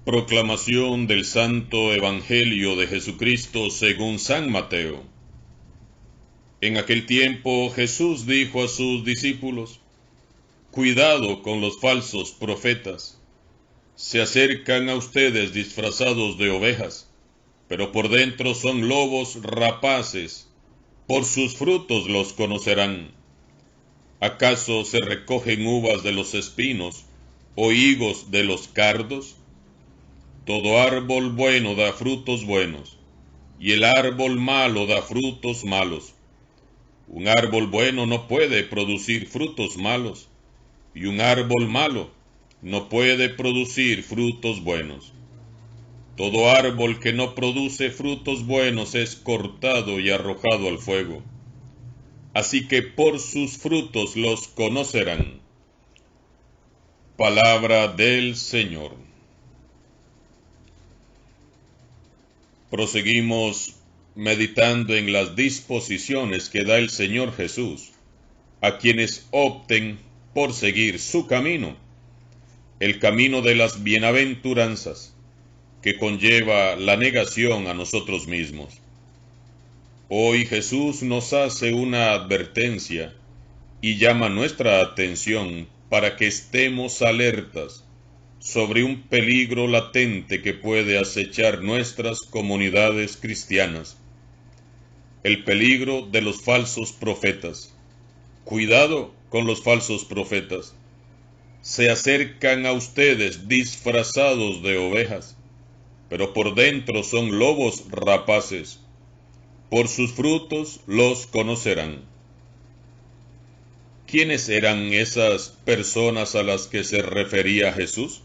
Proclamación del Santo Evangelio de Jesucristo según San Mateo. En aquel tiempo Jesús dijo a sus discípulos: Cuidado con los falsos profetas. Se acercan a ustedes disfrazados de ovejas, pero por dentro son lobos rapaces. Por sus frutos los conocerán. ¿Acaso se recogen uvas de los espinos o higos de los cardos? Todo árbol bueno da frutos buenos, y el árbol malo da frutos malos. Un árbol bueno no puede producir frutos malos, y un árbol malo no puede producir frutos buenos. Todo árbol que no produce frutos buenos es cortado y arrojado al fuego. Así que por sus frutos los conocerán. Palabra del Señor. Proseguimos meditando en las disposiciones que da el Señor Jesús a quienes opten por seguir su camino, el camino de las bienaventuranzas, que conlleva la negación a nosotros mismos. Hoy Jesús nos hace una advertencia y llama nuestra atención para que estemos alertas sobre un peligro latente que puede acechar nuestras comunidades cristianas: el peligro de los falsos profetas. Cuidado con los falsos profetas. Se acercan a ustedes disfrazados de ovejas, pero por dentro son lobos rapaces. Por sus frutos los conocerán. ¿Quiénes eran esas personas a las que se refería Jesús?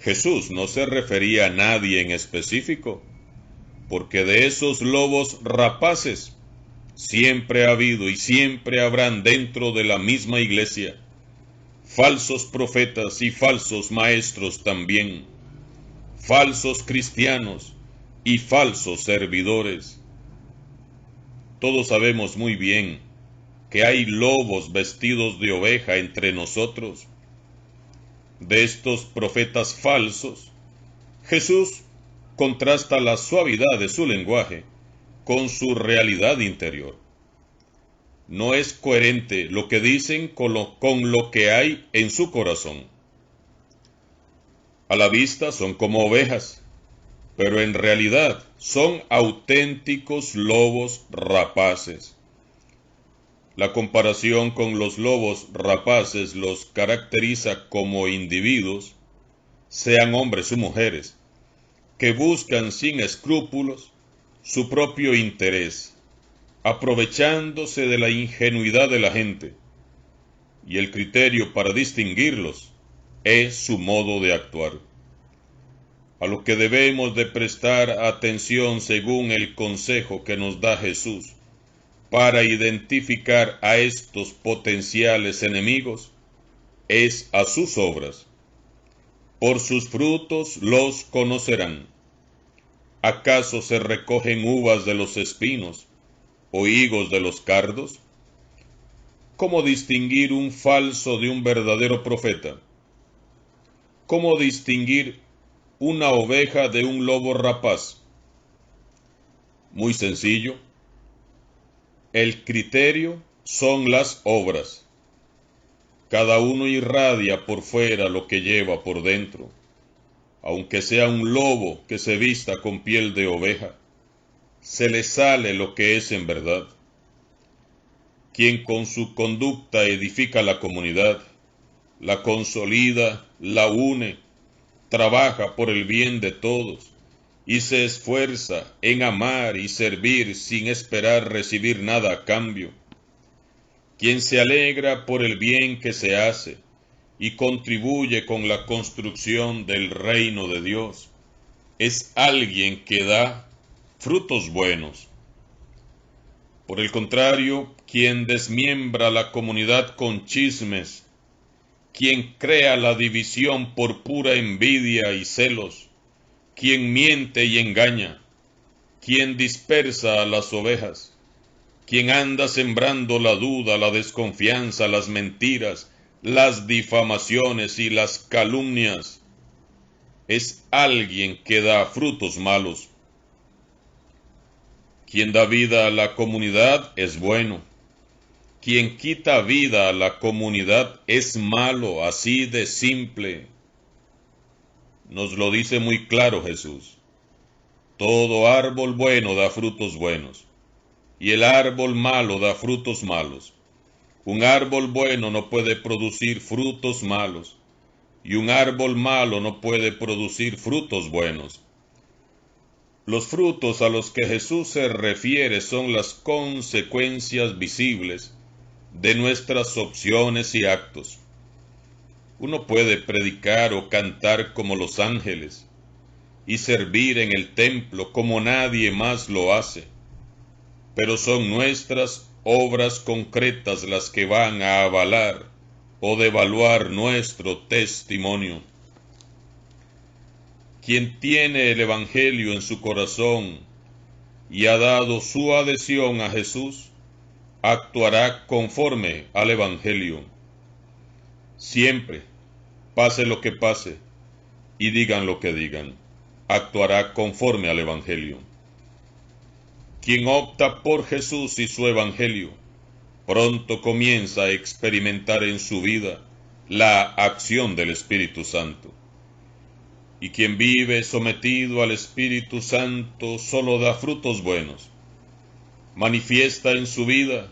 Jesús no se refería a nadie en específico, porque de esos lobos rapaces siempre ha habido y siempre habrán dentro de la misma iglesia falsos profetas y falsos maestros también, falsos cristianos y falsos servidores. Todos sabemos muy bien que hay lobos vestidos de oveja entre nosotros. De estos profetas falsos, Jesús contrasta la suavidad de su lenguaje con su realidad interior. No es coherente lo que dicen con lo que hay en su corazón. A la vista son como ovejas, pero en realidad son auténticos lobos rapaces. La comparación con los lobos rapaces los caracteriza como individuos, sean hombres o mujeres, que buscan sin escrúpulos su propio interés, aprovechándose de la ingenuidad de la gente, y el criterio para distinguirlos es su modo de actuar. A lo que debemos de prestar atención según el consejo que nos da Jesús para identificar a estos potenciales enemigos es a sus obras. Por sus frutos los conocerán. ¿Acaso se recogen uvas de los espinos o higos de los cardos? ¿Cómo distinguir un falso de un verdadero profeta? ¿Cómo distinguir una oveja de un lobo rapaz? Muy sencillo. El criterio son las obras. Cada uno irradia por fuera lo que lleva por dentro. Aunque sea un lobo que se vista con piel de oveja, se le sale lo que es en verdad. Quien con su conducta edifica la comunidad, la consolida, la une, trabaja por el bien de todos y se esfuerza en amar y servir sin esperar recibir nada a cambio. Quien se alegra por el bien que se hace y contribuye con la construcción del reino de Dios, es alguien que da frutos buenos. Por el contrario, quien desmiembra la comunidad con chismes, quien crea la división por pura envidia y celos, quien miente y engaña, quien dispersa a las ovejas, quien anda sembrando la duda, la desconfianza, las mentiras, las difamaciones y las calumnias, es alguien que da frutos malos. Quien da vida a la comunidad es bueno. Quien quita vida a la comunidad es malo, así de simple. Nos lo dice muy claro Jesús. Todo árbol bueno da frutos buenos, y el árbol malo da frutos malos. Un árbol bueno no puede producir frutos malos, y un árbol malo no puede producir frutos buenos. Los frutos a los que Jesús se refiere son las consecuencias visibles de nuestras opciones y actos. Uno puede predicar o cantar como los ángeles y servir en el templo como nadie más lo hace, pero son nuestras obras concretas las que van a avalar o devaluar nuestro testimonio. Quien tiene el Evangelio en su corazón y ha dado su adhesión a Jesús, actuará conforme al Evangelio. Siempre, pase lo que pase y digan lo que digan, actuará conforme al Evangelio. Quien opta por Jesús y su Evangelio, pronto comienza a experimentar en su vida la acción del Espíritu Santo. Y quien vive sometido al Espíritu Santo solo da frutos buenos. Manifiesta en su vida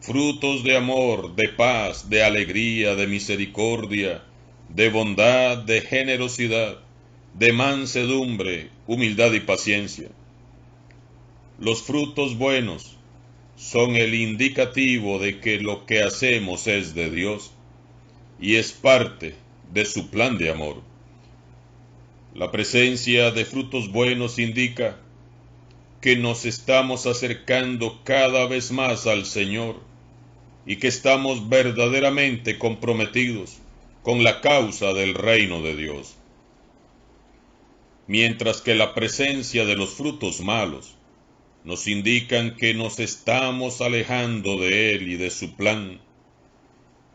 frutos de amor, de paz, de alegría, de misericordia, de bondad, de generosidad, de mansedumbre, humildad y paciencia. Los frutos buenos son el indicativo de que lo que hacemos es de Dios y es parte de su plan de amor. La presencia de frutos buenos indica que nos estamos acercando cada vez más al Señor y que estamos verdaderamente comprometidos con la causa del reino de Dios. Mientras que la presencia de los frutos malos nos indican que nos estamos alejando de Él y de su plan.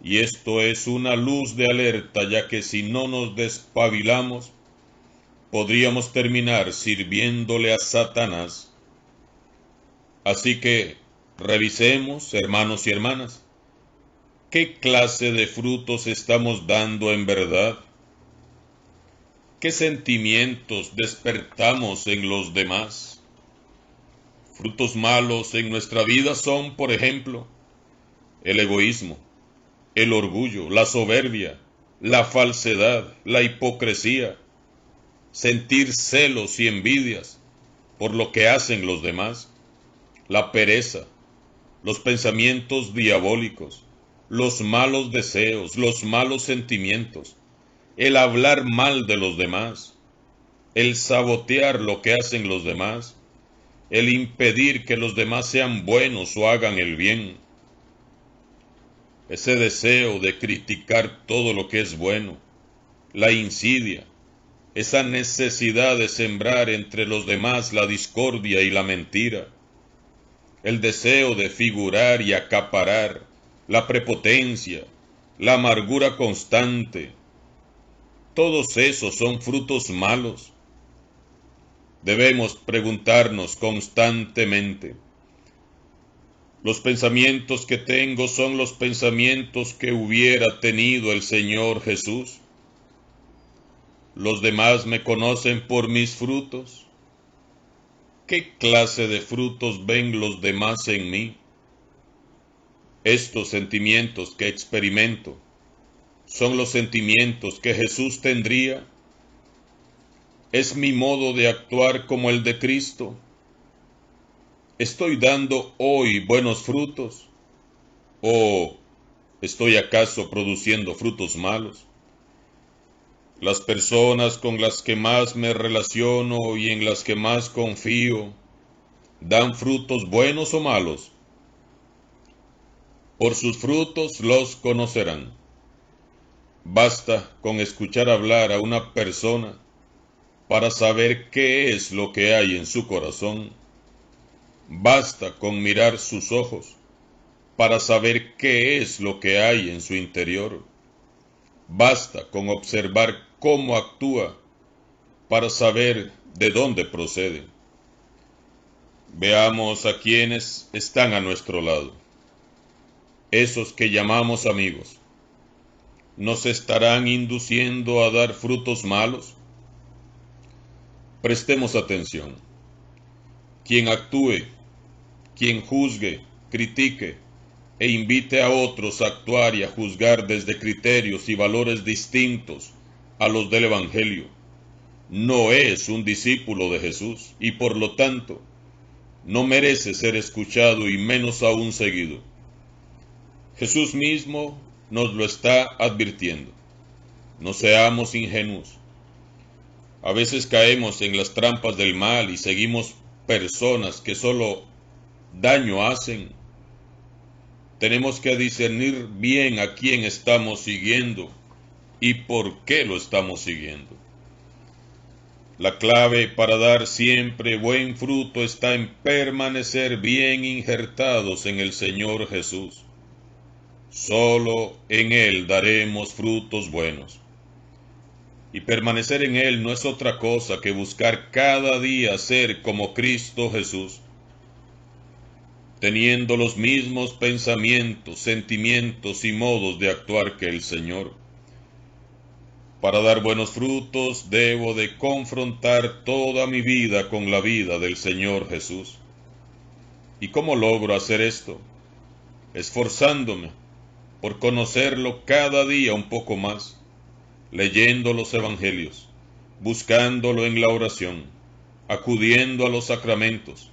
Y esto es una luz de alerta, ya que si no nos despabilamos, podríamos terminar sirviéndole a Satanás. Así que revisemos, hermanos y hermanas, ¿qué clase de frutos estamos dando en verdad? ¿Qué sentimientos despertamos en los demás? Frutos malos en nuestra vida son, por ejemplo, el egoísmo, el orgullo, la soberbia, la falsedad, la hipocresía, sentir celos y envidias por lo que hacen los demás, la pereza, los pensamientos diabólicos, los malos deseos, los malos sentimientos, el hablar mal de los demás, el sabotear lo que hacen los demás, el impedir que los demás sean buenos o hagan el bien, ese deseo de criticar todo lo que es bueno, la insidia, esa necesidad de sembrar entre los demás la discordia y la mentira, el deseo de figurar y acaparar, la prepotencia, la amargura constante. Todos esos son frutos malos. Debemos preguntarnos constantemente, ¿los pensamientos que tengo son los pensamientos que hubiera tenido el Señor Jesús? ¿Los demás me conocen por mis frutos? ¿Qué clase de frutos ven los demás en mí? Estos sentimientos que experimento son los sentimientos que Jesús tendría. ¿Es mi modo de actuar como el de Cristo? ¿Estoy dando hoy buenos frutos? ¿O estoy acaso produciendo frutos malos? Las personas con las que más me relaciono y en las que más confío, ¿dan frutos buenos o malos? Por sus frutos los conocerán. Basta con escuchar hablar a una persona para saber qué es lo que hay en su corazón. Basta con mirar sus ojos para saber qué es lo que hay en su interior. Basta con observar cómo actúa para saber de dónde procede. Veamos a quienes están a nuestro lado. Esos que llamamos amigos, ¿nos estarán induciendo a dar frutos malos? Prestemos atención. Quien actúe, quien juzgue, critique e invite a otros a actuar y a juzgar desde criterios y valores distintos a los del Evangelio, no es un discípulo de Jesús y por lo tanto no merece ser escuchado y menos aún seguido. Jesús mismo nos lo está advirtiendo. No seamos ingenuos. A veces caemos en las trampas del mal y seguimos personas que solo daño hacen. Tenemos que discernir bien a quién estamos siguiendo y por qué lo estamos siguiendo. La clave para dar siempre buen fruto está en permanecer bien injertados en el Señor Jesús. Solo en Él daremos frutos buenos. Y permanecer en Él no es otra cosa que buscar cada día ser como Cristo Jesús, teniendo los mismos pensamientos, sentimientos y modos de actuar que el Señor. Para dar buenos frutos debo de confrontar toda mi vida con la vida del Señor Jesús. ¿Y cómo logro hacer esto? Esforzándome por conocerlo cada día un poco más, leyendo los evangelios, buscándolo en la oración, acudiendo a los sacramentos,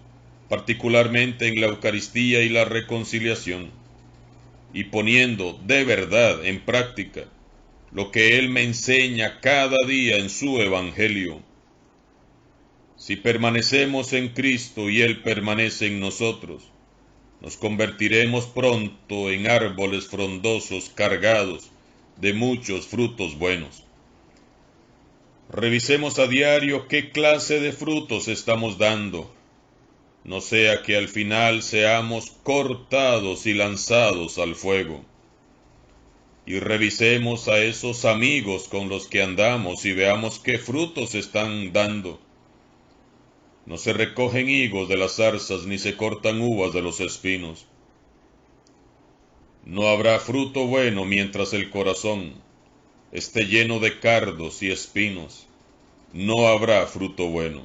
particularmente en la Eucaristía y la reconciliación, y poniendo de verdad en práctica lo que Él me enseña cada día en su evangelio. Si permanecemos en Cristo y Él permanece en nosotros, nos convertiremos pronto en árboles frondosos cargados de muchos frutos buenos. Revisemos a diario qué clase de frutos estamos dando, no sea que al final seamos cortados y lanzados al fuego. Y revisemos a esos amigos con los que andamos y veamos qué frutos están dando. No se recogen higos de las zarzas ni se cortan uvas de los espinos. No habrá fruto bueno mientras el corazón esté lleno de cardos y espinos. No habrá fruto bueno.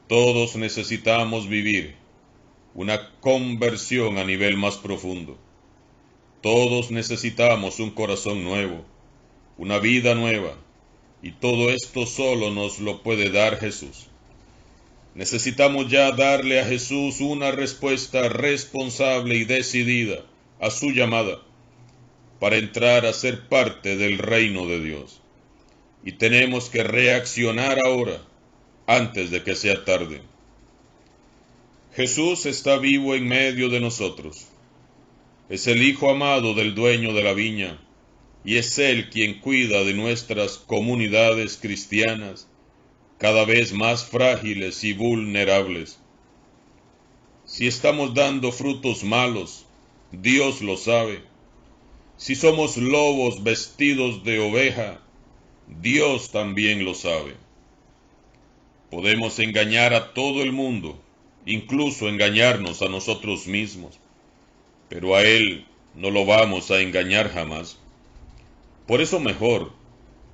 Todos necesitamos vivir una conversión a nivel más profundo. Todos necesitamos un corazón nuevo, una vida nueva, y todo esto solo nos lo puede dar Jesús. Necesitamos ya darle a Jesús una respuesta responsable y decidida a su llamada para entrar a ser parte del reino de Dios. Y tenemos que reaccionar ahora, antes de que sea tarde. Jesús está vivo en medio de nosotros. Es el Hijo amado del dueño de la viña, y es Él quien cuida de nuestras comunidades cristianas, cada vez más frágiles y vulnerables. Si estamos dando frutos malos, Dios lo sabe. Si somos lobos vestidos de oveja, Dios también lo sabe. Podemos engañar a todo el mundo, incluso engañarnos a nosotros mismos, pero a Él no lo vamos a engañar jamás. Por eso mejor,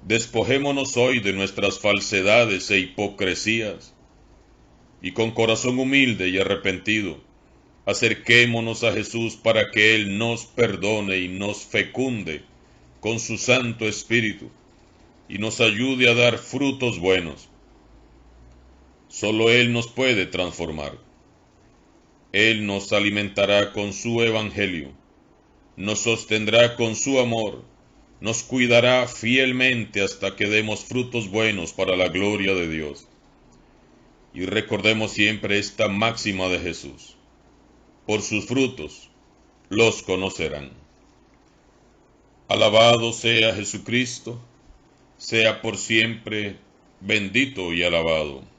despojémonos hoy de nuestras falsedades e hipocresías, y con corazón humilde y arrepentido, acerquémonos a Jesús para que Él nos perdone y nos fecunde con su Santo Espíritu, y nos ayude a dar frutos buenos. Solo Él nos puede transformar. Él nos alimentará con su Evangelio, nos sostendrá con su amor, nos cuidará fielmente hasta que demos frutos buenos para la gloria de Dios. Y recordemos siempre esta máxima de Jesús: por sus frutos los conocerán. Alabado sea Jesucristo, sea por siempre bendito y alabado.